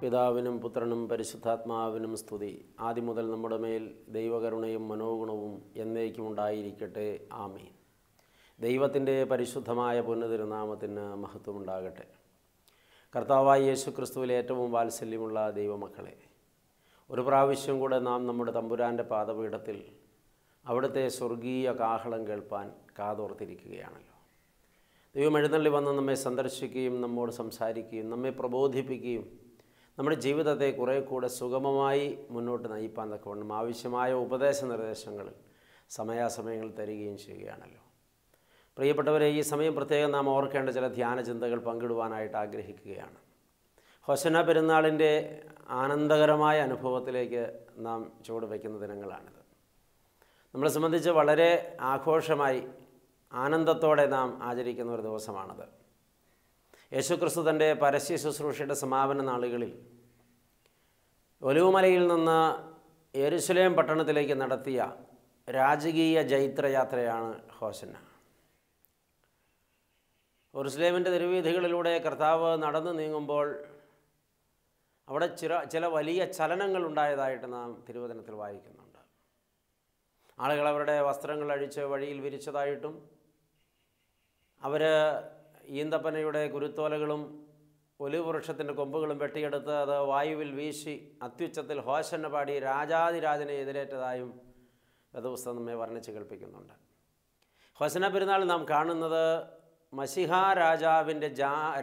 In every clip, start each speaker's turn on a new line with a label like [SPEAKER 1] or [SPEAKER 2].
[SPEAKER 1] പിതാവിനും പുത്രനും പരിശുദ്ധാത്മാവിനും സ്തുതി. ആദ്യം മുതൽ നമ്മുടെ മേൽ ദൈവകരുണയും മനോഗുണവും എന്നേക്കും ഉണ്ടായിരിക്കട്ടെ. ആമീൻ. ദൈവത്തിൻ്റെ പരിശുദ്ധമായ പുണ്യതിരുനാമത്തിന് മഹത്വമുണ്ടാകട്ടെ. കർത്താവായ യേശു ക്രിസ്തുവിൽ ഏറ്റവും വാത്സല്യമുള്ള ദൈവമക്കളെ, ഒരു പ്രാവശ്യം കൂടെ നാം നമ്മുടെ തമ്പുരാൻ്റെ പാദപീഠത്തിൽ അവിടുത്തെ സ്വർഗീയ കാഹളം കേൾപ്പാൻ കാതോർത്തിരിക്കുകയാണല്ലോ. ദൈവം എഴുന്നള്ളി വന്ന് നമ്മെ സന്ദർശിക്കുകയും നമ്മോട് സംസാരിക്കുകയും നമ്മെ പ്രബോധിപ്പിക്കുകയും നമ്മുടെ ജീവിതത്തെ കുറേ കൂടെ സുഗമമായി മുന്നോട്ട് നയിപ്പാൻ തക്കവണ്ണം ആവശ്യമായ ഉപദേശ നിർദ്ദേശങ്ങൾ സമയാസമയങ്ങളിൽ തരികയും ചെയ്യുകയാണല്ലോ. പ്രിയപ്പെട്ടവരെ, ഈ സമയം പ്രത്യേകം നാം ഓർക്കേണ്ട ചില ധ്യാന ചിന്തകൾ പങ്കിടുവാനായിട്ട് ആഗ്രഹിക്കുകയാണ്. ഹോശന്ന പെരുന്നാളിൻ്റെ ആനന്ദകരമായ അനുഭവത്തിലേക്ക് നാം ചുവടുവയ്ക്കുന്ന ദിനങ്ങളാണിത്. നമ്മളെ സംബന്ധിച്ച് വളരെ ആഘോഷമായി ആനന്ദത്തോടെ നാം ആചരിക്കുന്ന ഒരു ദിവസമാണത്. യേശുക്രിസ്തു തൻ്റെ പരസ്യ ശുശ്രൂഷയുടെ സമാപന നാളുകളിൽ ഒലിവുമലയിൽ നിന്ന് യെരുശലേം പട്ടണത്തിലേക്ക് നടത്തിയ രാജകീയ ജൈത്രയാത്രയാണ് ഹോശന്ന. യെരുശലേമിൻ്റെ തെരുവീഥികളിലൂടെ കർത്താവ് നടന്നു നീങ്ങുമ്പോൾ അവിടെ ചില വലിയ ചലനങ്ങൾ ഉണ്ടായതായിട്ട് നാം തിരുവചനത്തിൽ വായിക്കുന്നുണ്ട്. ആളുകൾ അവരുടെ വസ്ത്രങ്ങൾ അഴിച്ച് വഴിയിൽ വിരിച്ചതായിട്ടും അവർ ഈന്തപ്പനയുടെ കുരുത്തോലകളും ഒലിവ് വൃക്ഷത്തിൻ്റെ കൊമ്പുകളും വെട്ടിയെടുത്ത് അത് വായുവിൽ വീശി അത്യുച്ചത്തിൽ ഹോശന്ന പാടി രാജാതിരാജനെ എതിരേറ്റതായും വേദപുസ്തകം നമ്മെ വർണ്ണിച്ച് കേൾപ്പിക്കുന്നുണ്ട്. ഹോശന്ന പെരുന്നാൾ നാം കാണുന്നത് മശിഹാ രാജാവിൻ്റെ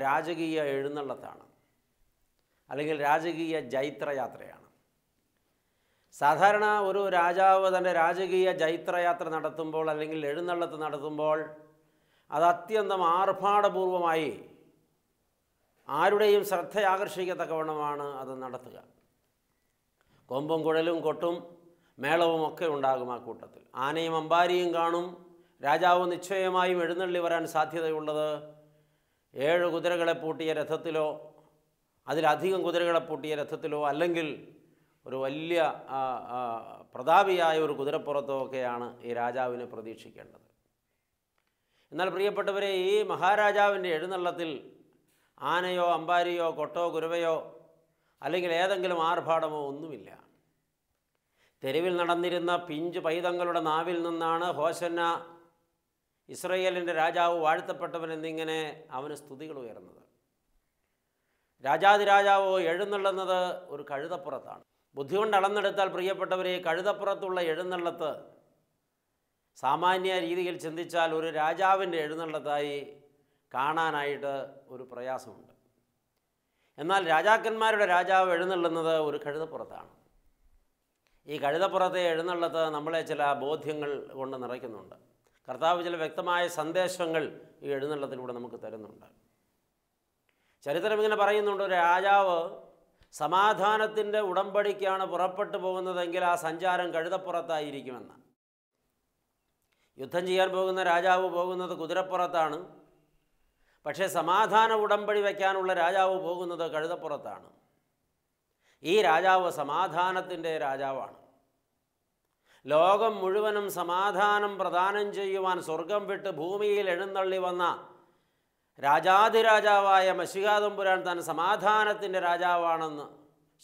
[SPEAKER 1] രാജകീയ എഴുന്നള്ളത്താണ്, അല്ലെങ്കിൽ രാജകീയ ജൈത്രയാത്രയാണ്. സാധാരണ ഒരു രാജാവ് തൻ്റെ രാജകീയ ജൈത്രയാത്ര നടത്തുമ്പോൾ അല്ലെങ്കിൽ എഴുന്നള്ളത്ത് നടത്തുമ്പോൾ അത് അത്യന്തം ആർഭാടപൂർവമായി ആരുടെയും ശ്രദ്ധ ആകർഷിക്കത്തക്കവണ്ണമാണ് അത് നടത്തുക. കൊമ്പും കുഴലും കൊട്ടും മേളവും ഒക്കെ ഉണ്ടാകും ആ കൂട്ടത്തിൽ. ആനയും അമ്പാരിയും കാണും. രാജാവ് നിശ്ചയമായും എഴുന്നള്ളി വരാൻ സാധ്യതയുള്ളത് 7 കുതിരകളെ പൂട്ടിയ രഥത്തിലോ അതിലധികം കുതിരകളെ പൂട്ടിയ രഥത്തിലോ അല്ലെങ്കിൽ ഒരു വലിയ പ്രതാപിയായ ഒരു കുതിരപ്പുറത്തോ ഒക്കെയാണ് ഈ രാജാവിനെ പ്രതീക്ഷിക്കേണ്ടത്. എന്നാൽ പ്രിയപ്പെട്ടവരെ, ഈ മഹാരാജാവിൻ്റെ എഴുന്നള്ളത്തിൽ ആനയോ അമ്പാരിയോ കൊട്ടോ കുരുവയോ അല്ലെങ്കിൽ ഏതെങ്കിലും ആർഭാടമോ ഒന്നുമില്ല. തെരുവിൽ നടന്നിരുന്ന പിഞ്ചു പൈതങ്ങളുടെ നാവിൽ നിന്നാണ് ഹോശന്ന ഇസ്രയേലിൻ്റെ രാജാവ് വാഴ്ത്തപ്പെട്ടവൻ എന്നിങ്ങനെ അവന് സ്തുതികൾ ഉയർന്നത്. രാജാതിരാജാവോ എഴുന്നള്ളുന്നത് ഒരു കഴുതപ്പുറത്താണ്. ബുദ്ധി കൊണ്ട് അളന്നെടുത്താൽ പ്രിയപ്പെട്ടവരെ, കഴുതപ്പുറത്തുള്ള എഴുന്നള്ളത്ത് സാമാന്യ രീതിയിൽ ചിന്തിച്ചാൽ ഒരു രാജാവിൻ്റെ എഴുന്നള്ളത്തായി കാണാനായിട്ട് ഒരു പ്രയാസമുണ്ട്. എന്നാൽ രാജാക്കന്മാരുടെ രാജാവ് എഴുന്നള്ളുന്നത് ഒരു കഴുതപ്പുറത്താണ്. ഈ കഴുതപ്പുറത്തെ എഴുന്നള്ളത്ത് നമ്മളെ ചില ബോധ്യങ്ങൾ കൊണ്ട് നിറയ്ക്കുന്നുണ്ട്. കർത്താവ് ചില വ്യക്തമായ സന്ദേശങ്ങൾ ഈ എഴുന്നള്ളത്തിലൂടെ നമുക്ക് തരുന്നുണ്ട്. ചരിത്രം ഇങ്ങനെ പറയുന്നുണ്ട്, ഒരു രാജാവ് സമാധാനത്തിൻ്റെ ഉടമ്പടിക്കാണ് പുറപ്പെട്ടു പോകുന്നതെങ്കിൽ ആ സഞ്ചാരം കഴുതപ്പുറത്തായിരിക്കുമെന്ന്. യുദ്ധം ചെയ്യാൻ പോകുന്ന രാജാവ് പോകുന്നത് കുതിരപ്പുറത്താണ്, പക്ഷേ സമാധാന ഉടമ്പടി വയ്ക്കാനുള്ള രാജാവ് പോകുന്നത് കഴുതപ്പുറത്താണ്. ഈ രാജാവ് സമാധാനത്തിൻ്റെ രാജാവാണ്. ലോകം മുഴുവനും സമാധാനം പ്രദാനം ചെയ്യുവാൻ സ്വർഗം വിട്ട് ഭൂമിയിൽ എഴുന്നള്ളി വന്ന രാജാതിരാജാവായ മശിഹാ തമ്പുരാൻ താൻ സമാധാനത്തിൻ്റെ രാജാവാണെന്ന്,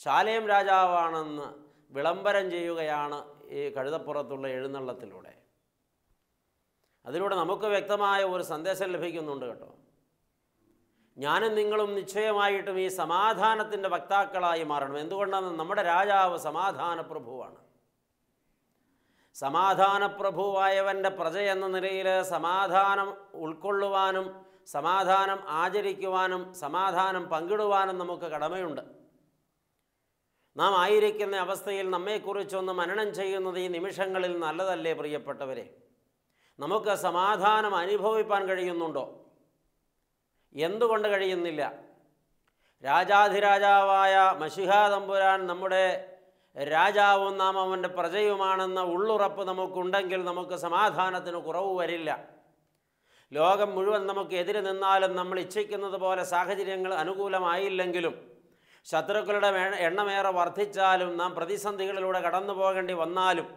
[SPEAKER 1] ശാലേം രാജാവാണെന്ന് വിളംബരം ചെയ്യുകയാണ് ഈ കഴുതപ്പുറത്തുള്ള എഴുന്നള്ളത്തിലൂടെ. അതിലൂടെ നമുക്ക് വ്യക്തമായ ഒരു സന്ദേശം ലഭിക്കുന്നുണ്ട് കേട്ടോ. ഞാനും നിങ്ങളും നിശ്ചയമായിട്ടും ഈ സമാധാനത്തിൻ്റെ വക്താക്കളായി മാറണം. എന്തുകൊണ്ടാണ്? നമ്മുടെ രാജാവ് സമാധാന പ്രഭുവാണ്. സമാധാനപ്രഭുവായവൻ്റെ പ്രജ എന്ന നിലയിൽ സമാധാനം ഉൾക്കൊള്ളുവാനും സമാധാനം ആചരിക്കുവാനും സമാധാനം പങ്കിടുവാനും നമുക്ക് കടമയുണ്ട്. നാം ആയിരിക്കുന്ന അവസ്ഥയിൽ നമ്മെക്കുറിച്ചൊന്ന് മനനം ചെയ്യുന്നത് ഈ നിമിഷങ്ങളിൽ നല്ലതല്ലേ പ്രിയപ്പെട്ടവരെ? നമുക്ക് സമാധാനം അനുഭവിപ്പാൻ കഴിയുന്നുണ്ടോ? എന്തുകൊണ്ട് കഴിയുന്നില്ല? രാജാധിരാജാവായ മശിഹാ തമ്പുരാൻ നമ്മുടെ രാജാവും നാം അവൻ്റെ പ്രജയുമാണെന്ന ഉള്ളുറപ്പ് നമുക്കുണ്ടെങ്കിൽ നമുക്ക് സമാധാനത്തിന് കുറവ് വരില്ല. ലോകം മുഴുവൻ നമുക്ക് എതിരെ നിന്നാലും നമ്മൾ ഇച്ഛിക്കുന്നത് പോലെ സാഹചര്യങ്ങൾ അനുകൂലമായില്ലെങ്കിലും ശത്രുക്കളുടെ എണ്ണമേറെ വർദ്ധിച്ചാലും നാം പ്രതിസന്ധികളിലൂടെ കടന്നു പോകേണ്ടി വന്നാലും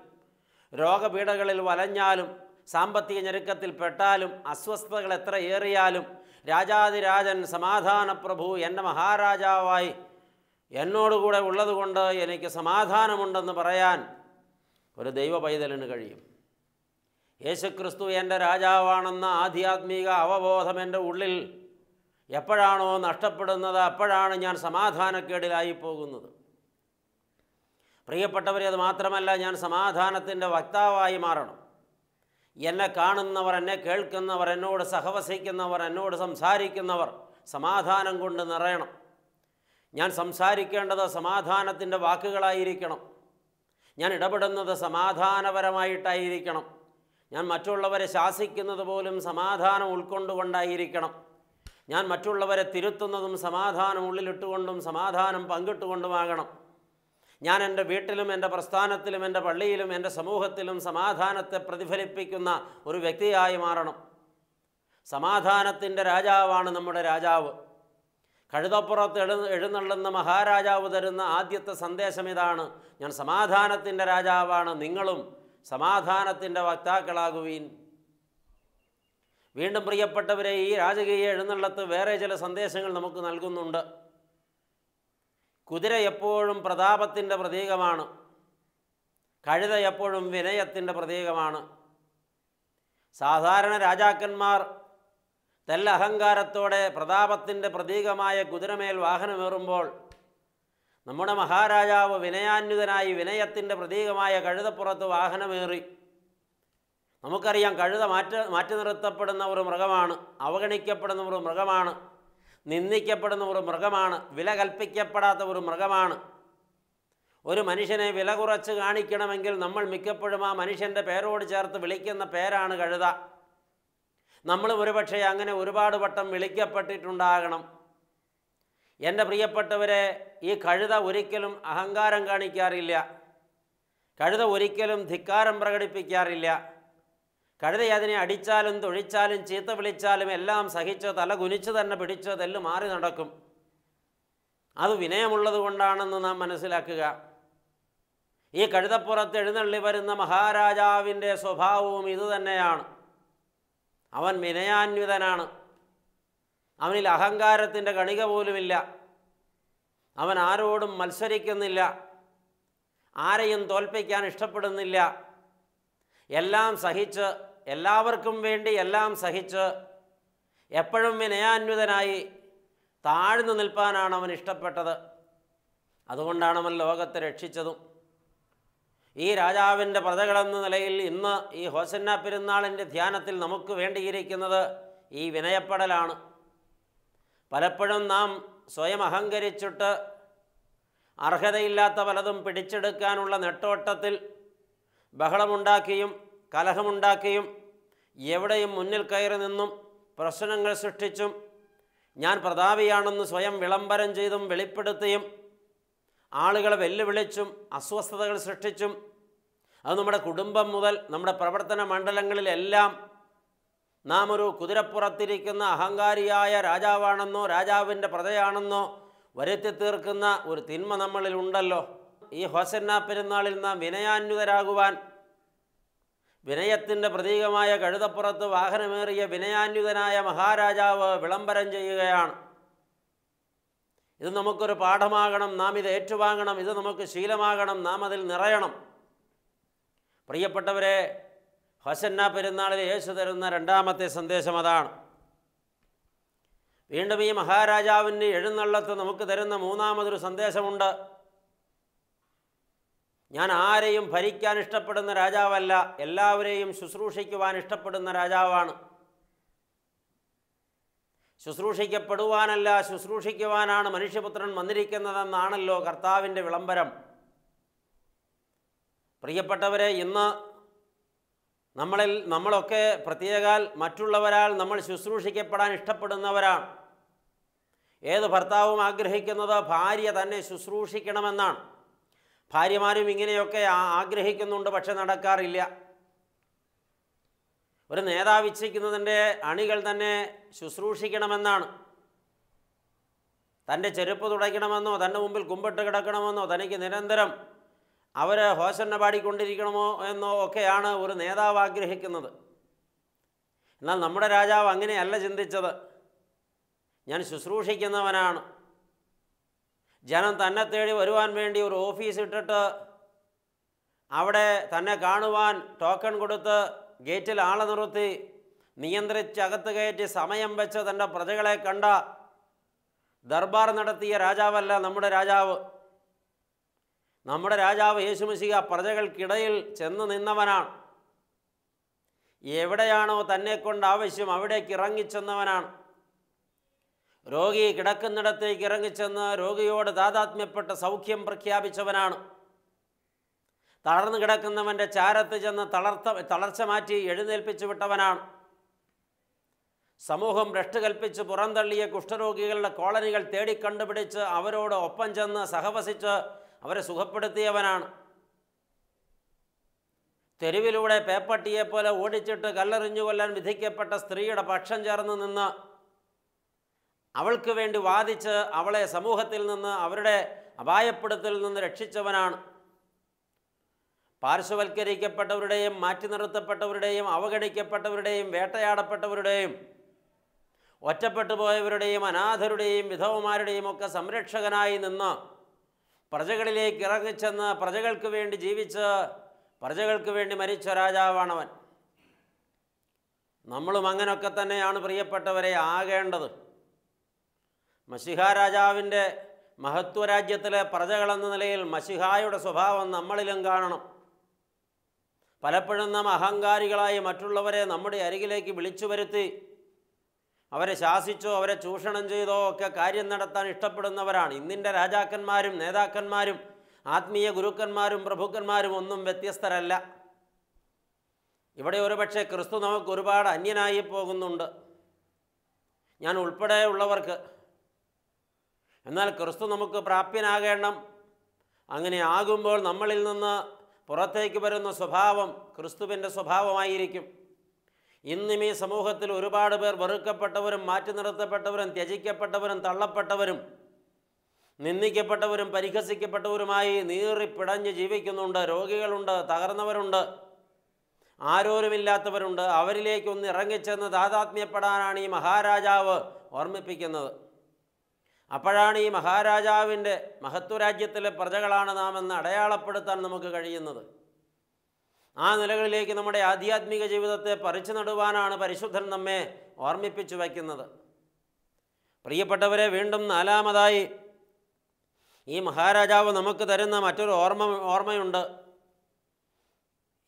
[SPEAKER 1] രോഗപീഠകളിൽ വലഞ്ഞാലും സാമ്പത്തിക ഞെരുക്കത്തിൽ പെട്ടാലും അസ്വസ്ഥതകൾ എത്ര ഏറിയാലും രാജാതിരാജൻ സമാധാനപ്രഭു എൻ്റെ മഹാരാജാവായി എന്നോടുകൂടെ ഉള്ളതുകൊണ്ട് എനിക്ക് സമാധാനമുണ്ടെന്ന് പറയാൻ ഒരു ദൈവ പൈതലിന് കഴിയും. യേശുക്രിസ്തു എൻ്റെ രാജാവാണെന്ന ആധ്യാത്മിക അവബോധം എൻ്റെ ഉള്ളിൽ എപ്പോഴാണോ നഷ്ടപ്പെടുന്നത് അപ്പോഴാണ് ഞാൻ സമാധാനക്കേടിലായി പോകുന്നത്. പ്രിയപ്പെട്ടവരെ, അത് മാത്രമല്ല, ഞാൻ സമാധാനത്തിൻ്റെ വക്താവായി മാറണം. എന്നെ കാണുന്നവർ, എന്നെ കേൾക്കുന്നവർ, എന്നോട് സഹവസിക്കുന്നവർ, എന്നോട് സംസാരിക്കുന്നവർ സമാധാനം കൊണ്ട് നിറയണം. ഞാൻ സംസാരിക്കേണ്ടത് സമാധാനത്തിൻ്റെ വാക്കുകളായിരിക്കണം. ഞാൻ ഇടപെടുന്നത് സമാധാനപരമായിട്ടായിരിക്കണം. ഞാൻ മറ്റുള്ളവരെ ശാസിക്കുന്നത് പോലും സമാധാനം ഉൾക്കൊണ്ടുകൊണ്ടായിരിക്കണം. ഞാൻ മറ്റുള്ളവരെ തിരുത്തുന്നതും സമാധാനം ഉള്ളിലിട്ടുകൊണ്ടും സമാധാനം പങ്കിട്ടുകൊണ്ടുമാകണം. ഞാൻ എൻ്റെ വീട്ടിലും എൻ്റെ പ്രസ്ഥാനത്തിലും എൻ്റെ പള്ളിയിലും എൻ്റെ സമൂഹത്തിലും സമാധാനത്തെ പ്രതിഫലിപ്പിക്കുന്ന ഒരു വ്യക്തിയായി മാറണം. സമാധാനത്തിൻ്റെ രാജാവാണ് നമ്മുടെ രാജാവ്. കഴുതപ്പുറത്ത് എഴുന്നള്ളുന്ന മഹാരാജാവ് തരുന്ന ആദ്യത്തെ സന്ദേശം ഇതാണ്: ഞാൻ സമാധാനത്തിൻ്റെ രാജാവാണ്, നിങ്ങളും സമാധാനത്തിൻ്റെ വക്താക്കളാകുവീൻ. വീണ്ടും പ്രിയപ്പെട്ടവരെ, ഈ രാജകീയ എഴുന്നള്ളത്ത് വേറെ ചില സന്ദേശങ്ങൾ നമുക്ക് നൽകുന്നുണ്ട്. കുതിര എപ്പോഴും പ്രതാപത്തിൻ്റെ പ്രതീകമാണ്. കഴുത എപ്പോഴും വിനയത്തിൻ്റെ പ്രതീകമാണ്. സാധാരണ രാജാക്കന്മാർ തെല്ല അഹങ്കാരത്തോടെ പ്രതാപത്തിൻ്റെ പ്രതീകമായ കുതിരമേൽ വാഹനമേറുമ്പോൾ, നമ്മുടെ മഹാരാജാവ് വിനയാന്വിതനായി വിനയത്തിൻ്റെ പ്രതീകമായ കഴുതപ്പുറത്ത് വാഹനമേറി. നമുക്കറിയാം, കഴുത മാറ്റി നിർത്തപ്പെടുന്ന ഒരു മൃഗമാണ്, അവഗണിക്കപ്പെടുന്ന ഒരു മൃഗമാണ്, നിന്ദിക്കപ്പെടുന്ന ഒരു മൃഗമാണ്, വില കൽപ്പിക്കപ്പെടാത്ത ഒരു മൃഗമാണ്. ഒരു മനുഷ്യനെ വില കുറച്ച് കാണിക്കണമെങ്കിൽ നമ്മൾ മിക്കപ്പോഴും ആ മനുഷ്യൻ്റെ പേരോട് ചേർത്ത് വിളിക്കുന്ന പേരാണ് കഴുത. നമ്മൾ ഒരുപക്ഷെ അങ്ങനെ ഒരുപാട് വട്ടം വിളിക്കപ്പെട്ടിട്ടുണ്ടാകണം. എൻ്റെ പ്രിയപ്പെട്ടവരെ, ഈ കഴുത ഒരിക്കലും അഹങ്കാരം കാണിക്കാറില്ല. കഴുത ഒരിക്കലും ധിക്കാരം പ്രകടിപ്പിക്കാറില്ല. കഴുത അതിനെ അടിച്ചാലും തൊഴിച്ചാലും ചീത്ത വിളിച്ചാലും എല്ലാം സഹിച്ച് തല കുനിച്ച് തന്നെ പിടിച്ച് തെല്ല് മാറി നടക്കും. അത് വിനയമുള്ളത് കൊണ്ടാണെന്ന് നാം മനസ്സിലാക്കുക. ഈ കഴുതപ്പുറത്ത് എഴുന്നള്ളി വരുന്ന മഹാരാജാവിൻ്റെ സ്വഭാവവും ഇതുതന്നെയാണ്. അവൻ വിനയാന്വിതനാണ്. അവനിൽ അഹങ്കാരത്തിൻ്റെ കണിക പോലുമില്ല. അവൻ ആരോടും മത്സരിക്കുന്നില്ല, ആരെയും തോൽപ്പിക്കാൻ ഇഷ്ടപ്പെടുന്നില്ല. എല്ലാം സഹിച്ച്, എല്ലാവർക്കും വേണ്ടി എല്ലാം സഹിച്ച്, എപ്പോഴും വിനയാന്വിതനായി താഴ്ന്നു നിൽപ്പാനാണ് അവൻ ഇഷ്ടപ്പെട്ടത്. അതുകൊണ്ടാണ് അവൻ ലോകത്തെ രക്ഷിച്ചതും. ഈ രാജാവിൻ്റെ പ്രജകളെന്ന നിലയിൽ ഇന്ന് ഈ ഹോസന്ന പെരുന്നാളിൻ്റെ ധ്യാനത്തിൽ നമുക്ക് വേണ്ടിയിരിക്കുന്നത് ഈ വിനയപ്പെടലാണ്. പലപ്പോഴും നാം സ്വയം അഹങ്കരിച്ചിട്ട് അർഹതയില്ലാത്ത പലതും പിടിച്ചെടുക്കാനുള്ള നെട്ടോട്ടത്തിൽ ബഹളമുണ്ടാക്കിയും കലഹമുണ്ടാക്കിയും എവിടെയും മുന്നിൽ കയറി നിന്നും പ്രശ്നങ്ങൾ സൃഷ്ടിച്ചും ഞാൻ പ്രതാപിയാണെന്ന് സ്വയം വിളംബരം ചെയ്തും വെളിപ്പെടുത്തിയും ആളുകളെ വെല്ലുവിളിച്ചും അസ്വസ്ഥതകൾ സൃഷ്ടിച്ചും, അത് നമ്മുടെ കുടുംബം മുതൽ നമ്മുടെ പ്രവർത്തന മണ്ഡലങ്ങളിലെല്ലാം നാം ഒരു കുതിരപ്പുറത്തിരിക്കുന്ന അഹങ്കാരിയായ രാജാവാണെന്നോ രാജാവിൻ്റെ പ്രജയാണെന്നോ വരുത്തി തീർക്കുന്ന ഒരു തിന്മ നമ്മളിൽ ഉണ്ടല്ലോ. ഈ ഹോസന്ന പെരുന്നാളിൽ നാം വിനയാന്വിതരാകുവാൻ, വിനയത്തിൻ്റെ പ്രതീകമായ കഴുതപ്പുറത്ത് വാഹനമേറിയ വിനയാന്വിതനായ മഹാരാജാവ് വിളംബരം ചെയ്യുകയാണ്. ഇത് നമുക്കൊരു പാഠമാകണം. നാം ഇത് ഏറ്റുവാങ്ങണം. ഇത് നമുക്ക് ശീലമാകണം. നാം അതിൽ നിറയണം. പ്രിയപ്പെട്ടവരെ, ഹോസന്ന പെരുന്നാളിൽ യേശു തരുന്ന രണ്ടാമത്തെ സന്ദേശം അതാണ്. വീണ്ടും ഈ മഹാരാജാവിൻ്റെ എഴുന്നള്ളത്ത് നമുക്ക് തരുന്ന മൂന്നാമതൊരു സന്ദേശമുണ്ട്. ഞാൻ ആരെയും ഭരിക്കാൻ ഇഷ്ടപ്പെടുന്ന രാജാവല്ല, എല്ലാവരെയും ശുശ്രൂഷിക്കുവാൻ ഇഷ്ടപ്പെടുന്ന രാജാവാണ്. ശുശ്രൂഷിക്കപ്പെടുവാനല്ല, ശുശ്രൂഷിക്കുവാനാണ് മനുഷ്യപുത്രൻ വന്നിരിക്കുന്നതെന്നാണല്ലോ കർത്താവിൻ്റെ വിളംബരം. പ്രിയപ്പെട്ടവരെ, ഇന്ന് നമ്മളൊക്കെ പ്രത്യേകാൽ മറ്റുള്ളവരാൽ നമ്മൾ ശുശ്രൂഷിക്കപ്പെടാൻ ഇഷ്ടപ്പെടുന്നവരാണ്. ഏത് ഭർത്താവും ആഗ്രഹിക്കുന്നത് ഭാര്യ തന്നെ ശുശ്രൂഷിക്കണമെന്നാണ്. ഭാര്യമാരും ഇങ്ങനെയൊക്കെ ആഗ്രഹിക്കുന്നുണ്ട്, പക്ഷെ നടക്കാറില്ല. ഒരു നേതാവ് ഇച്ഛിക്കുന്നതിൻ്റെ അണികൾ തന്നെ ശുശ്രൂഷിക്കണമെന്നാണ്. തൻ്റെ ചെരുപ്പ് തുടയ്ക്കണമെന്നോ തൻ്റെ മുമ്പിൽ കുമ്പിട്ട് കിടക്കണമെന്നോ തനിക്ക് നിരന്തരം അവർ ഹോസന്ന പാടിക്കൊണ്ടിരിക്കണമോ എന്നോ ഒക്കെയാണ് ഒരു നേതാവ് ആഗ്രഹിക്കുന്നത്. എന്നാൽ നമ്മുടെ രാജാവ് അങ്ങനെയല്ല ചിന്തിച്ചത്. ഞാൻ ശുശ്രൂഷിക്കുന്നവനാണ്, ജനം തന്നെ തേടി വരുവാൻ വേണ്ടി ഒരു ഓഫീസ് ഇട്ടിട്ട് അവിടെ തന്നെ കാണുവാൻ ടോക്കൺ കൊടുത്ത് ഗേറ്റിൽ ആളെ നിർത്തി നിയന്ത്രിച്ച് അകത്ത് കയറ്റി സമയം വെച്ച് തൻ്റെ പ്രജകളെ കണ്ട ദർബാർ നടത്തിയ രാജാവല്ല നമ്മുടെ രാജാവ്. നമ്മുടെ രാജാവ് യേശുമിശിഹ പ്രജകൾക്കിടയിൽ ചെന്ന് നിന്നവനാണ്. എവിടെയാണോ തന്നെക്കൊണ്ട് ആവശ്യം അവിടേക്ക് ഇറങ്ങിച്ചെന്നവനാണ്. രോഗി കിടക്കുന്നിടത്തേക്ക് ഇറങ്ങിച്ചെന്ന് രോഗിയോട് താതാത്മ്യപ്പെട്ട് സൗഖ്യം പ്രഖ്യാപിച്ചവനാണ്. തളർന്നു കിടക്കുന്നവൻ്റെ ചാരത്ത് ചെന്ന് തളർച്ച മാറ്റി എഴുന്നേൽപ്പിച്ചു വിട്ടവനാണ്. സമൂഹം ഭ്രഷ്ട് കൽപ്പിച്ച് പുറന്തള്ളിയ കുഷ്ഠരോഗികളുടെ കോളനികൾ തേടിക്കണ്ടുപിടിച്ച് അവരോട് ഒപ്പം ചെന്ന് സഹവസിച്ച് അവരെ സുഖപ്പെടുത്തിയവനാണ്. തെരുവിലൂടെ പേപ്പട്ടിയെപ്പോലെ ഓടിച്ചിട്ട് കല്ലെറിഞ്ഞു കൊല്ലാൻ വിധിക്കപ്പെട്ട സ്ത്രീയുടെ പക്ഷം ചേർന്ന് നിന്ന് അവൾക്ക് വേണ്ടി വാദിച്ച് അവളെ സമൂഹത്തിൽ നിന്ന് അവരുടെ അപായപ്പെടുത്തലിൽ നിന്ന് രക്ഷിച്ചവനാണ്. പാർശ്വവൽക്കരിക്കപ്പെട്ടവരുടെയും മാറ്റി നിർത്തപ്പെട്ടവരുടെയും അവഗണിക്കപ്പെട്ടവരുടെയും വേട്ടയാടപ്പെട്ടവരുടെയും ഒറ്റപ്പെട്ടു പോയവരുടെയും അനാഥരുടെയും വിധവമാരുടെയും ഒക്കെ സംരക്ഷകനായി നിന്ന് പ്രജകളിലേക്ക് ഇറങ്ങിച്ചെന്ന് പ്രജകൾക്ക് വേണ്ടി ജീവിച്ച് പ്രജകൾക്ക് വേണ്ടി മരിച്ച രാജാവാണവൻ. നമ്മളും അങ്ങനെയൊക്കെ തന്നെയാണ് പ്രിയപ്പെട്ടവരെ ആകേണ്ടത്. മശിഹാ രാജാവിൻ്റെ മഹത്വരാജ്യത്തിലെ പ്രജകളെന്ന നിലയിൽ മശിഹായുടെ സ്വഭാവം നമ്മളിലും കാണണം. പലപ്പോഴും നാം അഹങ്കാരികളായി മറ്റുള്ളവരെ നമ്മുടെ അരികിലേക്ക് വിളിച്ചു വരുത്തി അവരെ ശാസിച്ചോ അവരെ ചൂഷണം ചെയ്തോ ഒക്കെ കാര്യം നടത്താൻ ഇഷ്ടപ്പെടുന്നവരാണ്. ഇന്നിൻ്റെ രാജാക്കന്മാരും നേതാക്കന്മാരും ആത്മീയ ഗുരുക്കന്മാരും പ്രഭുക്കന്മാരും ഒന്നും വ്യത്യസ്തരല്ല. ഇവിടെ ഒരുപക്ഷെ ക്രിസ്തു നമുക്ക് ഒരുപാട് അന്യനായി പോകുന്നുണ്ട്, ഞാൻ ഉൾപ്പെടെയുള്ളവർക്ക്. എന്നാൽ ക്രിസ്തു നമുക്ക് പ്രാപ്യനാകണം. അങ്ങനെ ആകുമ്പോൾ നമ്മളിൽ നിന്ന് പുറത്തേക്ക് വരുന്ന സ്വഭാവം ക്രിസ്തുവിൻ്റെ സ്വഭാവമായിരിക്കും. ഇന്നും ഈ സമൂഹത്തിൽ ഒരുപാട് പേർ വെറുക്കപ്പെട്ടവരും മാറ്റി നിർത്തപ്പെട്ടവരും ത്യജിക്കപ്പെട്ടവരും തള്ളപ്പെട്ടവരും നിന്ദിക്കപ്പെട്ടവരും പരിഹസിക്കപ്പെട്ടവരുമായി നീറിപ്പിടഞ്ഞ് ജീവിക്കുന്നുണ്ട്. രോഗികളുണ്ട്, തകർന്നവരുണ്ട്, ആരോരുമില്ലാത്തവരുണ്ട്. അവരിലേക്കൊന്ന് ഇറങ്ങിച്ചെന്ന് താതാത്മ്യപ്പെടാനാണ് ഈ മഹാരാജാവ് ഓർമ്മിപ്പിക്കുന്നത്. അപ്പോഴാണ് ഈ മഹാരാജാവിൻ്റെ മഹത്വരാജ്യത്തിലെ പ്രജകളാണ് നാം എന്ന് അടയാളപ്പെടുത്താൻ നമുക്ക് കഴിയുന്നത്. ആ നിലകളിലേക്ക് നമ്മുടെ ആധ്യാത്മിക ജീവിതത്തെ പറിച്ചു നടുവാനാണ് പരിശുദ്ധൻ നമ്മെ ഓർമ്മിപ്പിച്ചു വയ്ക്കുന്നത്. പ്രിയപ്പെട്ടവരെ, വീണ്ടും നാലാമതായി ഈ മഹാരാജാവ് നമുക്ക് തരുന്ന മറ്റൊരു ഓർമ്മയുണ്ട്.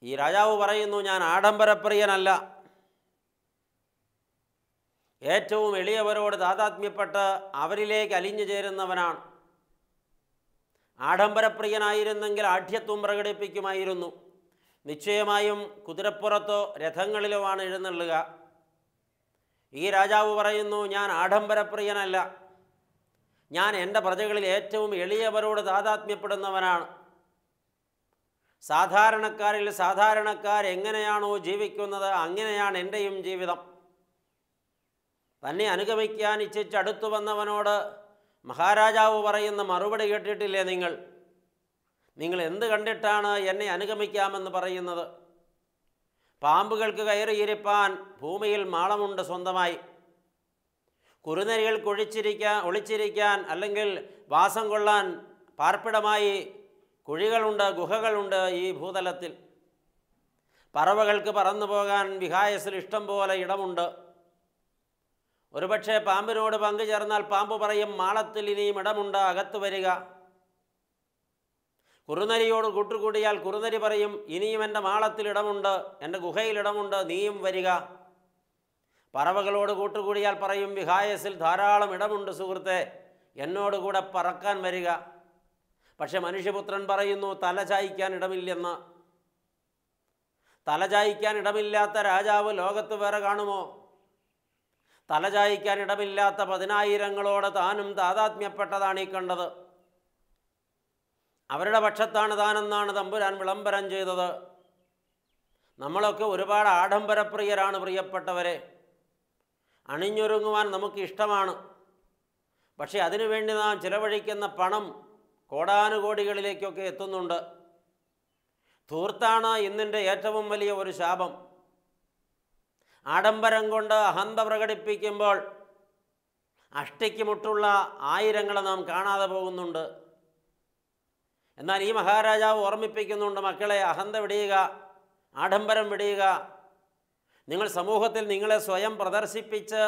[SPEAKER 1] ഈ രാജാവ് പറയുന്നു, ഞാൻ ആഡംബരപ്രിയനല്ല, ഏറ്റവും എളിയവരോട് താതാത്മ്യപ്പെട്ട് അവരിലേക്ക് അലിഞ്ഞു ചേരുന്നവനാണ്. ആഡംബരപ്രിയനായിരുന്നെങ്കിൽ ആഢ്യത്വം പ്രകടിപ്പിക്കുമായിരുന്നു. നിശ്ചയമായും കുതിരപ്പുറത്തോ രഥങ്ങളിലോ ആണ് എഴുന്നള്ളുക. ഈ രാജാവ് പറയുന്നു, ഞാൻ ആഡംബരപ്രിയനല്ല, ഞാൻ എൻ്റെ പ്രജകളിൽ ഏറ്റവും എളിയവരോട് താതാത്മ്യപ്പെടുന്നവനാണ്. സാധാരണക്കാരിൽ സാധാരണക്കാരെങ്ങനെയാണോ ജീവിക്കുന്നത് അങ്ങനെയാണ് എൻ്റെയും ജീവിതം. തന്നെ അനുഗമിക്കാൻ ഇച്ഛിച്ചടുത്തു വന്നവനോട് മഹാരാജാവ് പറയുന്ന മറുപടി കേട്ടിട്ടില്ലേ നിങ്ങൾ എന്ത് കണ്ടിട്ടാണ് എന്നെ അനുഗമിക്കാമെന്ന് പറയുന്നത്? പാമ്പുകൾക്ക് കയറിയിരിപ്പാൻ ഭൂമിയിൽ മാളമുണ്ട് സ്വന്തമായി. കുറുനരികൾ ഒളിച്ചിരിക്കാൻ അല്ലെങ്കിൽ വാസം കൊള്ളാൻ പാർപ്പിടമായി കുഴികളുണ്ട്, ഗുഹകളുണ്ട് ഈ ഭൂതലത്തിൽ. പറവകൾക്ക് പറന്നു പോകാൻ വിഹായസിൽ ഇഷ്ടം പോലെ ഇടമുണ്ട്. ഒരുപക്ഷെ പാമ്പിനോട് പങ്കുചേർന്നാൽ പാമ്പ് പറയും, മാളത്തിൽ ഇനിയും ഇടമുണ്ട്, അകത്ത് വരിക. കുറുനരിയോട് കൂട്ടുകൂടിയാൽ കുറുനരി പറയും, ഇനിയും എൻ്റെ മാളത്തിൽ ഇടമുണ്ട്, എൻ്റെ ഗുഹയിൽ ഇടമുണ്ട്, നീയും വരിക. പറവകളോട് കൂട്ടുകൂടിയാൽ പറയും, വിഹായസിൽ ധാരാളം ഇടമുണ്ട് സുഹൃത്തെ, എന്നോടുകൂടെ പറക്കാൻ വരിക. പക്ഷെ മനുഷ്യപുത്രൻ പറയുന്നു, തലചായ്ക്കാൻ ഇടമില്ലെന്ന്. തലചായ്ക്കാൻ ഇടമില്ലാത്ത രാജാവ് ലോകത്ത് വേറെ കാണുമോ? തലചായ്ക്കാൻ ഇടമില്ലാത്ത 10,000 താനും താതാത്മ്യപ്പെട്ടതാണ് ഈ കണ്ടത്. അവരുടെ പക്ഷത്താണ് താനെന്നാണ് തമ്പുരാൻ വിളംബരം ചെയ്തത്. നമ്മളൊക്കെ ഒരുപാട് ആഡംബരപ്രിയരാണ് പ്രിയപ്പെട്ടവരെ. അണിഞ്ഞൊരുങ്ങുവാൻ നമുക്ക് ഇഷ്ടമാണ്. പക്ഷേ അതിനുവേണ്ടി നാം ചിലവഴിക്കുന്ന പണം കോടാനുകോടികളിലേക്കൊക്കെ എത്തുന്നുണ്ട്. ധൂർത്താണ് ഇന്നിൻ്റെ ഏറ്റവും വലിയ ഒരു ശാപം. ആഡംബരം കൊണ്ട് അഹന്ത പ്രകടിപ്പിക്കുമ്പോൾ അഷ്ടിക്ക് മുട്ടുള്ള ആയിരങ്ങളെ നാം കാണാതെ പോകുന്നുണ്ട്. എന്നാൽ ഈ മഹാരാജാവ് ഓർമ്മിപ്പിക്കുന്നുണ്ട്, മക്കളെ, അഹന്ത വിടിയുക, ആഡംബരം വിടിയുക. നിങ്ങൾ സമൂഹത്തിൽ നിങ്ങളെ സ്വയം പ്രദർശിപ്പിച്ച്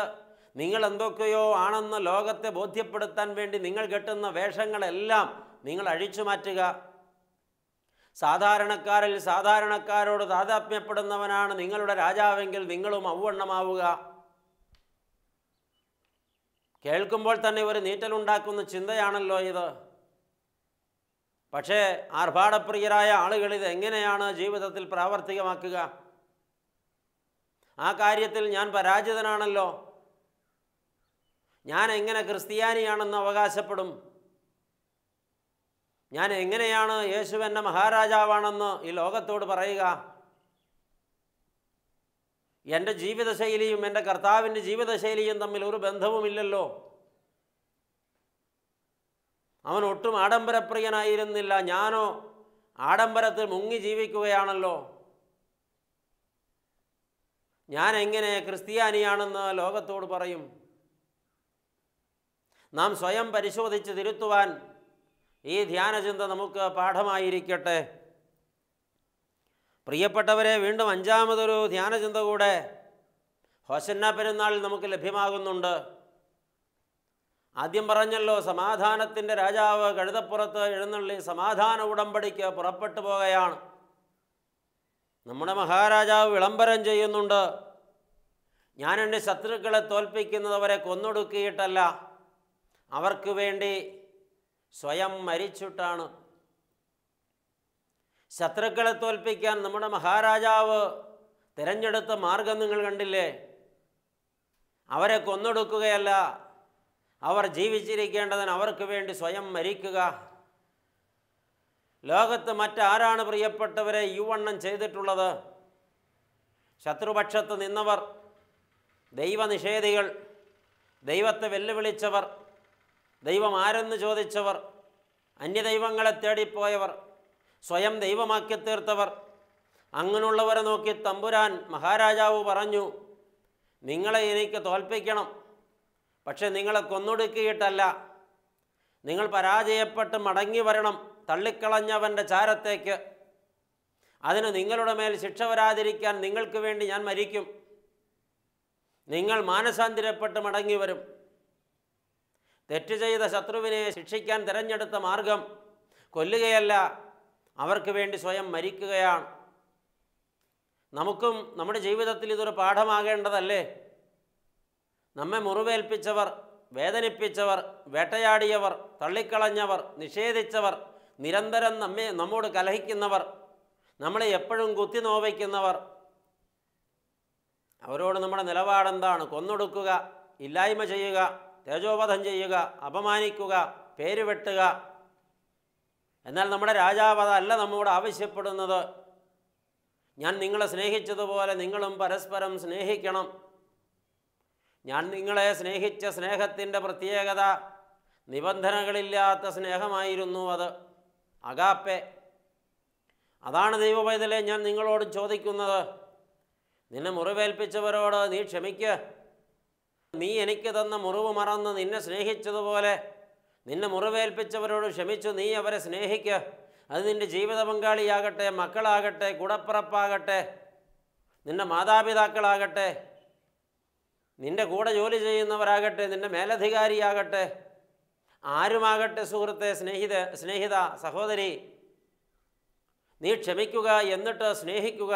[SPEAKER 1] നിങ്ങൾ എന്തൊക്കെയോ ആണെന്ന് ലോകത്തെ ബോധ്യപ്പെടുത്താൻ വേണ്ടി നിങ്ങൾ കെട്ടുന്ന വേഷങ്ങളെല്ലാം നിങ്ങൾ അഴിച്ചു മാറ്റുക. സാധാരണക്കാരിൽ സാധാരണക്കാരോട് താതാത്മ്യപ്പെടുന്നവനാണ് നിങ്ങളുടെ രാജാവെങ്കിൽ നിങ്ങളും ഔവണ്ണമാവുക. കേൾക്കുമ്പോൾ തന്നെ ഒരു നീറ്റലുണ്ടാക്കുന്ന ചിന്തയാണല്ലോ ഇത്. പക്ഷേ ആർഭാടപ്രിയരായ ആളുകൾ ഇത് എങ്ങനെയാണ് ജീവിതത്തിൽ പ്രാവർത്തികമാക്കുക? ആ കാര്യത്തിൽ ഞാൻ പരാജിതനാണല്ലോ, ഞാൻ എങ്ങനെ ക്രിസ്ത്യാനിയാണെന്ന് അവകാശപ്പെടും? ഞാൻ എങ്ങനെയാണ് യേശു എന്ന മഹാരാജാവാണെന്ന് ഈ ലോകത്തോട് പറയുക? എൻ്റെ ജീവിതശൈലിയും എൻ്റെ കർത്താവിൻ്റെ ജീവിതശൈലിയും തമ്മിൽ ഒരു ബന്ധവുമില്ലല്ലോ. അവൻ ഒട്ടും ആഡംബരപ്രിയനായിരുന്നില്ല, ഞാനോ ആഡംബരത്തിൽ മുങ്ങി ജീവിക്കുകയാണല്ലോ. ഞാൻ എങ്ങനെ ക്രിസ്ത്യാനിയാണെന്ന് ലോകത്തോട് പറയും? നാം സ്വയം പരിശോധിച്ച് തിരുത്തുവാൻ ഈ ധ്യാനചിന്ത നമുക്ക് പാഠമായിരിക്കട്ടെ. പ്രിയപ്പെട്ടവരെ, വീണ്ടും അഞ്ചാമതൊരു ധ്യാനചിന്ത കൂടെ ഹോശന്ന പെരുന്നാളിൽ നമുക്ക് ലഭ്യമാകുന്നുണ്ട്. ആദ്യം പറഞ്ഞല്ലോ, സമാധാനത്തിൻ്റെ രാജാവ് കഴുതപ്പുറത്ത് എഴുന്നള്ളി സമാധാന ഉടമ്പടിക്ക് പുറപ്പെട്ടു പോകുകയാണ്. നമ്മുടെ മഹാരാജാവ് വിളംബരം ചെയ്യുന്നുണ്ട്, ഞാൻ എൻ്റെ ശത്രുക്കളെ തോൽപ്പിക്കുന്നവരെ കൊന്നൊടുക്കിയിട്ടല്ല, അവർക്ക് വേണ്ടി സ്വയം മരിച്ചിട്ടാണ്. ശത്രുക്കളെ തോൽപ്പിക്കാൻ നമ്മുടെ മഹാരാജാവ് തിരഞ്ഞെടുത്ത മാർഗം നിങ്ങൾ കണ്ടില്ലേ? അവരെ കൊന്നൊടുക്കുകയല്ല, അവർ ജീവിച്ചിരിക്കേണ്ടതിന് അവർക്ക് വേണ്ടി സ്വയം മരിക്കുക. ലോകത്ത് മറ്റാരാണ് പ്രിയപ്പെട്ടവരെ യുവണ്ണം ചെയ്തിട്ടുള്ളത്? ശത്രുപക്ഷത്ത് നിന്നവർ, ദൈവനിഷേധികൾ, ദൈവത്തെ വെല്ലുവിളിച്ചവർ, ദൈവം ആരെന്ന് ചോദിച്ചവർ, അന്യദൈവങ്ങളെ തേടിപ്പോയവർ, സ്വയം ദൈവമാക്കി തീർത്തവർ. അങ്ങനെയുള്ളവരെ നോക്കി തമ്പുരാൻ മഹാരാജാവ് പറഞ്ഞു, നിങ്ങളെ എനിക്ക് തോൽപ്പിക്കണം, പക്ഷെ നിങ്ങളെ കൊന്നൊടുക്കിയിട്ടല്ല. നിങ്ങൾ പരാജയപ്പെട്ട് മടങ്ങി വരണം തള്ളിക്കളഞ്ഞവൻ്റെ ചാരത്തേക്ക്. അതിന് നിങ്ങളുടെ മേൽ ശിക്ഷ വരാതിരിക്കാൻ നിങ്ങൾക്ക് വേണ്ടി ഞാൻ മരിക്കും. നിങ്ങൾ മാനസാന്തരപ്പെട്ട് മടങ്ങി വരും. തെറ്റ് ചെയ്ത ശത്രുവിനെ ശിക്ഷിക്കാൻ തിരഞ്ഞെടുത്ത മാർഗം കൊല്ലുകയല്ല, അവർക്ക് വേണ്ടി സ്വയം മരിക്കുകയാണ്. നമുക്കും നമ്മുടെ ജീവിതത്തിൽ ഇതൊരു പാഠമാകേണ്ടതല്ലേ? നമ്മെ മുറിവേൽപ്പിച്ചവർ, വേദനിപ്പിച്ചവർ, വേട്ടയാടിയവർ, തള്ളിക്കളഞ്ഞവർ, നിഷേധിച്ചവർ, നിരന്തരം നമ്മോട് കലഹിക്കുന്നവർ, നമ്മളെ എപ്പോഴും കുത്തി നോവിക്കുന്നവർ, അവരോട് നമ്മുടെ നിലപാടെന്താണ്? കൊന്നൊടുക്കുക, ഇല്ലായ്മ ചെയ്യുക, തേജോവധം ചെയ്യുക, അപമാനിക്കുക, പേരുവെട്ടുക. എന്നാൽ നമ്മുടെ രാജാവ് അതല്ല നമ്മോട് ആവശ്യപ്പെടുന്നത്. ഞാൻ നിങ്ങളെ സ്നേഹിച്ചതുപോലെ നിങ്ങളും പരസ്പരം സ്നേഹിക്കണം. ഞാൻ നിങ്ങളെ സ്നേഹിച്ച സ്നേഹത്തിൻ്റെ പ്രത്യേകത നിബന്ധനകളില്ലാത്ത സ്നേഹമായിരുന്നു. അത് അഗാപ്പെ. അതാണ് ദൈവപൈതലേ ഞാൻ നിങ്ങളോട് ചോദിക്കുന്നത്. നിന്നെ മുറിവേൽപ്പിച്ചവരോട് നീ ക്ഷമിക്കുക. നീ എനിക്ക് തന്ന മുറിവ് മറന്ന് നിന്നെ സ്നേഹിച്ചതുപോലെ നിന്നെ മുറിവേൽപ്പിച്ചവരോട് ക്ഷമിച്ചു നീ അവരെ സ്നേഹിക്കുക. അത് നിൻ്റെ ജീവിത പങ്കാളിയാകട്ടെ, മക്കളാകട്ടെ, കൂടപ്പിറപ്പാകട്ടെ, നിൻ്റെ മാതാപിതാക്കളാകട്ടെ, നിൻ്റെ കൂടെ ജോലി ചെയ്യുന്നവരാകട്ടെ, നിൻ്റെ മേലധികാരിയാകട്ടെ, ആരുമാകട്ടെ. സുഹൃത്തെ, സ്നേഹിത, സഹോദരി, നീ ക്ഷമിക്കുക, എന്നിട്ട് സ്നേഹിക്കുക.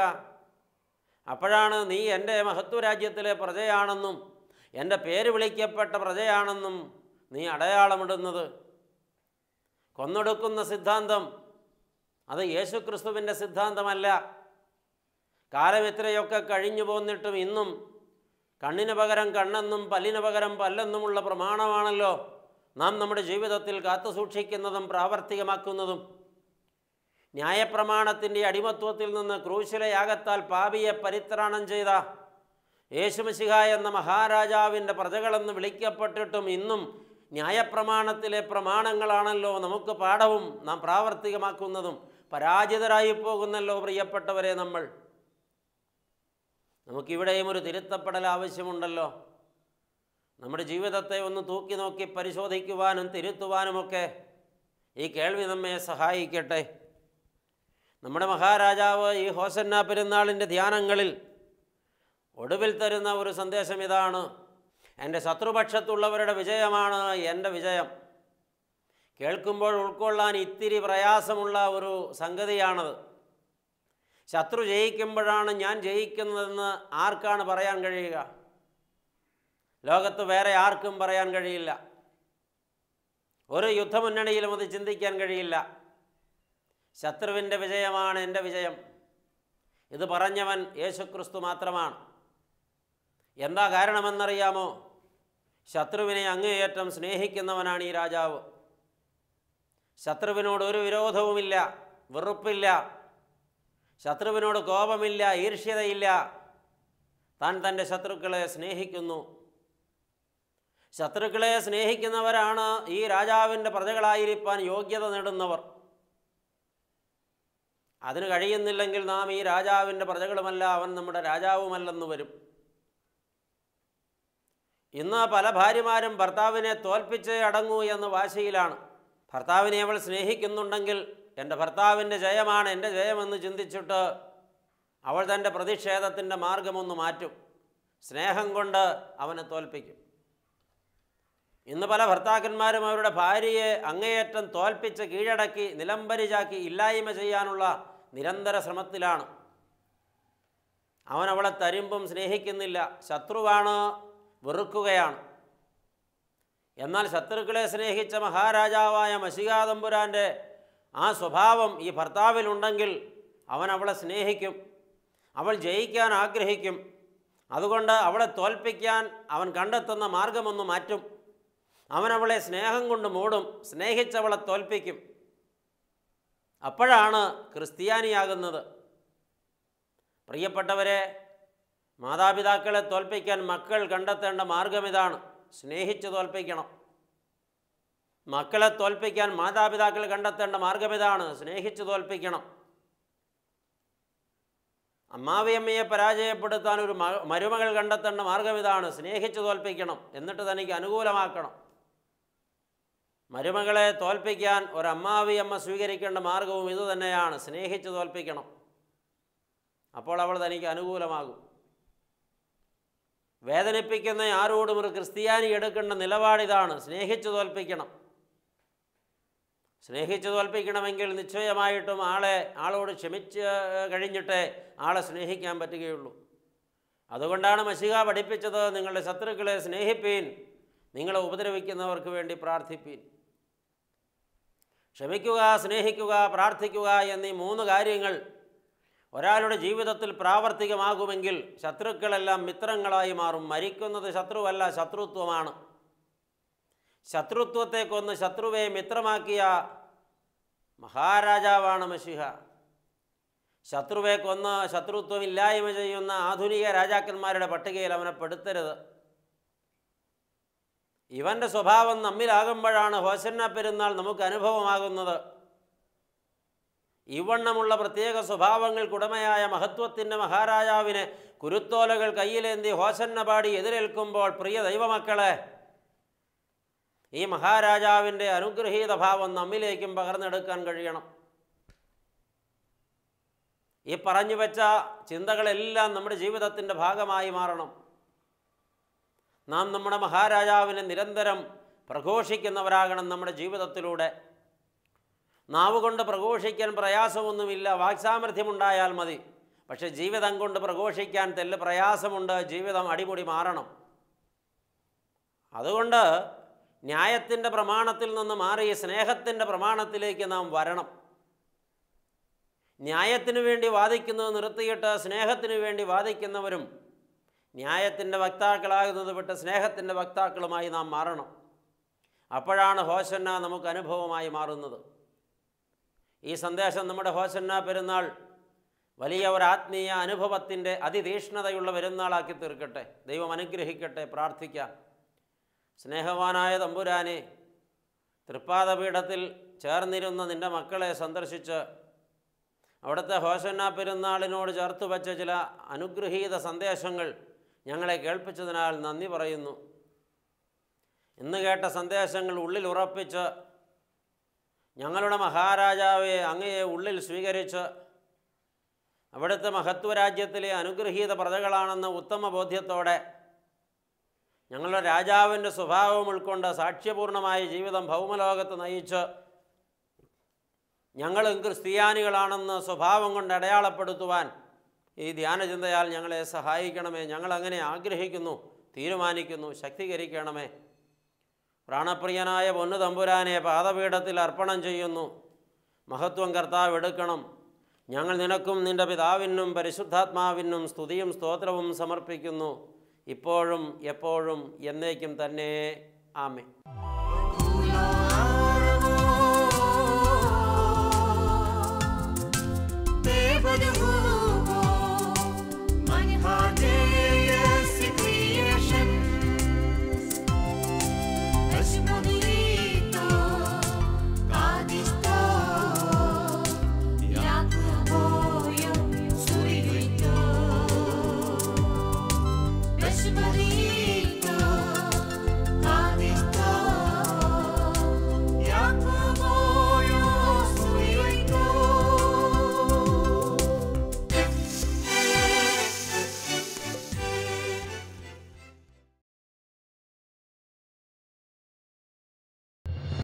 [SPEAKER 1] അപ്പോഴാണ് നീ എൻ്റെ മഹത്വരാജ്യത്തിലെ പ്രജയാണെന്നും എൻ്റെ പേര് വിളിക്കപ്പെട്ട പ്രജയാണെന്നും നീ അടയാളമിടുന്നത്. കൊന്നൊടുക്കുന്ന സിദ്ധാന്തം അത് യേശുക്രിസ്തുവിൻ്റെ സിദ്ധാന്തമല്ല. കാലം എത്രയൊക്കെ കഴിഞ്ഞു പോന്നിട്ടും ഇന്നും കണ്ണിന് പകരം കണ്ണെന്നും പല്ലിന് പകരം പല്ലെന്നുമുള്ള പ്രമാണമാണല്ലോ നാം നമ്മുടെ ജീവിതത്തിൽ കാത്തുസൂക്ഷിക്കുന്നതും പ്രാവർത്തികമാക്കുന്നതും. ന്യായപ്രമാണത്തിൻ്റെ അടിമത്വത്തിൽ നിന്ന് ക്രൂശിലെ യാഗത്താൽ പാപിയെ പരിത്രാണം ചെയ്ത യേശുമിശിഹ എന്ന മഹാരാജാവിൻ്റെ പ്രജകളെന്ന് വിളിക്കപ്പെട്ടിട്ടും ഇന്നും ന്യായപ്രമാണത്തിലെ പ്രമാണങ്ങളാണല്ലോ നമുക്ക് പാഠവും നാം പ്രാവർത്തികമാക്കുന്നതും. പരാജിതരായി പോകുന്നല്ലോ പ്രിയപ്പെട്ടവരെ നമ്മൾ. നമുക്കിവിടെയും ഒരു തിരുത്തപ്പെടൽ ആവശ്യമുണ്ടല്ലോ. നമ്മുടെ ജീവിതത്തെ ഒന്ന് തൂക്കി നോക്കി പരിശോധിക്കുവാനും തിരുത്തുവാനുമൊക്കെ ഈ കേൾവി നമ്മെ സഹായിക്കട്ടെ. നമ്മുടെ മഹാരാജാവ് ഈ ഹോസന്ന പെരുന്നാളിൻ്റെ ധ്യാനങ്ങളിൽ ഒടുവിൽ തരുന്ന ഒരു സന്ദേശം ഇതാണ്: എൻ്റെ ശത്രുപക്ഷത്തുള്ളവരുടെ വിജയമാണ് എൻ്റെ വിജയം. കേൾക്കുമ്പോൾ ഉൾക്കൊള്ളാൻ ഇത്തിരി പ്രയാസമുള്ള ഒരു സംഗതിയാണത്. ശത്രു ജയിക്കുമ്പോഴാണ് ഞാൻ ജയിക്കുന്നതെന്ന് ആർക്കാണ് പറയാൻ കഴിയുക? ലോകത്ത് വേറെ ആർക്കും പറയാൻ കഴിയില്ല. ഒരു യുദ്ധമുന്നണിയിലും അത് ചിന്തിക്കാൻ കഴിയില്ല. ശത്രുവിൻ്റെ വിജയമാണ് എൻ്റെ വിജയം. ഇത് പറഞ്ഞവൻ യേശുക്രിസ്തു മാത്രമാണ്. എന്താ കാരണമെന്നറിയാമോ? ശത്രുവിനെ അങ്ങേയറ്റം സ്നേഹിക്കുന്നവനാണ് ഈ രാജാവ്. ശത്രുവിനോട് ഒരു വിരോധവുമില്ല, വെറുപ്പില്ല. ശത്രുവിനോട് കോപമില്ല, ഈർഷ്യതയില്ല. താൻ തൻ്റെ ശത്രുക്കളെ സ്നേഹിക്കുന്നു. ശത്രുക്കളെ സ്നേഹിക്കുന്നവരാണ് ഈ രാജാവിൻ്റെ പ്രജകളായിരിക്കാൻ യോഗ്യത നേടുന്നവർ. അതിന് കഴിയുന്നില്ലെങ്കിൽ നാം ഈ രാജാവിൻ്റെ പ്രജകളുമല്ല, അവൻ നമ്മുടെ രാജാവുമല്ലെന്ന് വരും. ഇന്ന് പല ഭാര്യമാരും ഭർത്താവിനെ തോൽപ്പിച്ചേ അടങ്ങൂ എന്ന് വാശിയിലാണ്. ഭർത്താവിനെ അവൾ സ്നേഹിക്കുന്നുണ്ടെങ്കിൽ എൻ്റെ ഭർത്താവിൻ്റെ ജയമാണ് എൻ്റെ ജയമെന്ന് ചിന്തിച്ചിട്ട് അവൾ തൻ്റെ പ്രതിഷേധത്തിൻ്റെ മാർഗമൊന്ന് മാറ്റും. സ്നേഹം കൊണ്ട് അവനെ തോൽപ്പിക്കും. ഇന്ന് പല ഭർത്താക്കന്മാരും അവരുടെ ഭാര്യയെ അങ്ങേയറ്റം തോൽപ്പിച്ച് കീഴടക്കി നിലംപരിചാക്കി ഇല്ലായ്മ ചെയ്യാനുള്ള നിരന്തര ശ്രമത്തിലാണ്. അവൻ അവളെ തരുമ്പും സ്നേഹിക്കുന്നില്ല, ശത്രുവാണ്, വെറുക്കുകയാണ്. എന്നാൽ ശത്രുക്കളെ സ്നേഹിച്ച മഹാരാജാവായ മശിഹാ തമ്പുരാൻ്റെ ആ സ്വഭാവം ഈ ഭർത്താവിലുണ്ടെങ്കിൽ അവൻ അവളെ സ്നേഹിക്കും, അവൾ ജയിക്കാൻ ആഗ്രഹിക്കും. അതുകൊണ്ട് അവളെ തോൽപ്പിക്കാൻ അവൻ കണ്ടെത്തുന്ന മാർഗമൊന്ന് മാറ്റും. അവൻ അവളെ സ്നേഹം കൊണ്ട് മൂടും, സ്നേഹിച്ചവളെ തോൽപ്പിക്കും. അപ്പോഴാണ് ക്രിസ്ത്യാനിയാകുന്നത്. പ്രിയപ്പെട്ടവരെ, മാതാപിതാക്കളെ തോൽപ്പിക്കാൻ മക്കൾ കണ്ടെത്തേണ്ട മാർഗം ഇതാണ്: സ്നേഹിച്ച് തോൽപ്പിക്കണം. മക്കളെ തോൽപ്പിക്കാൻ മാതാപിതാക്കൾ കണ്ടെത്തേണ്ട മാർഗം ഇതാണ്: സ്നേഹിച്ച് തോൽപ്പിക്കണം. അമ്മാവിയമ്മയെ പരാജയപ്പെടുത്താൻ ഒരു മരുമകൾ കണ്ടെത്തേണ്ട മാർഗം ഇതാണ്: സ്നേഹിച്ച് തോൽപ്പിക്കണം, എന്നിട്ട് തനിക്ക് അനുകൂലമാക്കണം. മരുമകളെ തോൽപ്പിക്കാൻ ഒരമ്മാവിയമ്മ സ്വീകരിക്കേണ്ട മാർഗവും ഇതുതന്നെയാണ്: സ്നേഹിച്ച് തോൽപ്പിക്കണം. അപ്പോൾ അവൾ തനിക്ക് അനുകൂലമാകും. വേദനിപ്പിക്കുന്ന ആരോടും ഒരു ക്രിസ്ത്യാനി എടുക്കേണ്ട നിലപാടിതാണ്: സ്നേഹിച്ച് തോൽപ്പിക്കണം. സ്നേഹിച്ച് തോൽപ്പിക്കണമെങ്കിൽ നിശ്ചയമായിട്ടും ആളോട് ക്ഷമിച്ച് കഴിഞ്ഞിട്ടേ ആളെ സ്നേഹിക്കാൻ പറ്റുകയുള്ളൂ. അതുകൊണ്ടാണ് മശിഹാ പഠിപ്പിച്ചത്: നിങ്ങളുടെ ശത്രുക്കളെ സ്നേഹിപ്പീൻ, നിങ്ങളെ ഉപദ്രവിക്കുന്നവർക്ക് വേണ്ടി പ്രാർത്ഥിപ്പീൻ. ക്ഷമിക്കുക, സ്നേഹിക്കുക, പ്രാർത്ഥിക്കുക എന്നീ 3 കാര്യങ്ങൾ ഒരാളുടെ ജീവിതത്തിൽ പ്രാവർത്തികമാകുമെങ്കിൽ ശത്രുക്കളെല്ലാം മിത്രങ്ങളായി മാറും. മരിക്കുന്നത് ശത്രുവല്ല, ശത്രുത്വമാണ്. ശത്രുത്വത്തെ കൊന്ന് ശത്രുവെ മിത്രമാക്കിയ മഹാരാജാവാണ് മശിഹ. ശത്രുവെ കൊന്ന് ശത്രുത്വം ഇല്ലായ്മ ചെയ്യുന്ന ആധുനിക രാജാക്കന്മാരുടെ പട്ടികയിൽ അവനെ പെടുത്തരുത്. ഇവൻ്റെ സ്വഭാവം നമ്മിലാകുമ്പോഴാണ് ഹോസന്ന പെരുന്നാൾ നമുക്ക് അനുഭവമാകുന്നത്. ഇവണ്ണമുള്ള പ്രത്യേക സ്വഭാവങ്ങൾക്കുടമയായ മഹത്വത്തിൻ്റെ മഹാരാജാവിനെ കുരുത്തോലകൾ കയ്യിലേന്തി ഹോസന്ന പാടി എതിരേൽക്കുമ്പോൾ, പ്രിയ ദൈവമക്കളെ, ഈ മഹാരാജാവിൻ്റെ അനുഗ്രഹീത ഭാവം നമ്മിലേക്കും പകർന്നെടുക്കാൻ കഴിയണം. ഈ പറഞ്ഞു വെച്ച ചിന്തകളെല്ലാം നമ്മുടെ ജീവിതത്തിൻ്റെ ഭാഗമായി മാറണം. നാം നമ്മുടെ മഹാരാജാവിനെ നിരന്തരം പ്രഘോഷിക്കുന്നവരാകണം. നമ്മുടെ ജീവിതത്തിലൂടെ നാവുകൊണ്ട് പ്രഘോഷിക്കാൻ പ്രയാസമൊന്നുമില്ല, വാക്സാമർഥ്യമുണ്ടായാൽ മതി. പക്ഷെ ജീവിതം കൊണ്ട് പ്രഘോഷിക്കാൻ തെല്ല് പ്രയാസമുണ്ട്. ജീവിതം അടിമുടി മാറണം. അതുകൊണ്ട് ന്യായത്തിൻ്റെ പ്രമാണത്തിൽ നിന്ന് മാറി സ്നേഹത്തിൻ്റെ പ്രമാണത്തിലേക്ക് നാം വരണം. ന്യായത്തിനു വേണ്ടി വാദിക്കുന്നത് നിർത്തിയിട്ട് സ്നേഹത്തിനു വേണ്ടി വാദിക്കുന്നവരും ന്യായത്തിൻ്റെ വക്താക്കളാകുന്നത് വിട്ട് സ്നേഹത്തിൻ്റെ വക്താക്കളുമായി നാം മാറണം. അപ്പോഴാണ് ഹോസന്ന നമുക്ക് അനുഭവമായി മാറുന്നത്. ഈ സന്ദേശം നമ്മുടെ ഹോസന്ന പെരുന്നാൾ വലിയ ഒരു ആത്മീയ അനുഭവത്തിൻ്റെ അതിതീഷ്ണതയുള്ള പെരുന്നാളാക്കി തീർക്കട്ടെ. ദൈവം അനുഗ്രഹിക്കട്ടെ. പ്രാർത്ഥിക്കാം. സ്നേഹവാനായ തമ്പുരാനെ, തൃപ്പാദപീഠത്തിൽ ചേർന്നിരുന്ന നിൻ്റെ മക്കളെ സന്ദർശിച്ച് അവിടുത്തെ ഹോസന്ന പെരുന്നാളിനോട് ചേർത്ത് വച്ച ചില അനുഗ്രഹീത സന്ദേശങ്ങൾ ഞങ്ങളെ കേൾപ്പിച്ചതിനാൽ നന്ദി പറയുന്നു. ഇന്ന് കേട്ട സന്ദേശങ്ങൾ ഉള്ളിൽ ഉറപ്പിച്ച് ഞങ്ങളുടെ മഹാരാജാവെ അങ്ങയെ ഉള്ളിൽ സ്വീകരിച്ച് അവിടുത്തെ മഹത്വരാജ്യത്തിലെ അനുഗ്രഹീത പ്രജകളാണെന്ന ഉത്തമ ബോധ്യത്തോടെ ഞങ്ങളുടെ രാജാവിൻ്റെ സ്വഭാവം ഉൾക്കൊണ്ട് സാക്ഷ്യപൂർണമായ ജീവിതം ഭൗമലോകത്ത് നയിച്ച് ഞങ്ങളും ക്രിസ്ത്യാനികളാണെന്ന് സ്വഭാവം കൊണ്ട് അടയാളപ്പെടുത്തുവാൻ ഈ ധ്യാനചിന്തയാൽ ഞങ്ങളെ സഹായിക്കണമേ. ഞങ്ങളങ്ങനെ ആഗ്രഹിക്കുന്നു, തീരുമാനിക്കുന്നു, ശക്തീകരിക്കണമേ. പ്രാണപ്രിയനായ പൊന്നു തമ്പുരാനെ പാദപീഠത്തിൽ അർപ്പണം ചെയ്യുന്നു. മഹത്വം കർത്താവ് എടുക്കണം. ഞങ്ങൾ നിനക്കും നിൻ്റെ പിതാവിനും പരിശുദ്ധാത്മാവിനും സ്തുതിയും സ്തോത്രവും സമർപ്പിക്കുന്നു, ഇപ്പോഴും എപ്പോഴും എന്നേക്കും തന്നെ. ആമേൻ.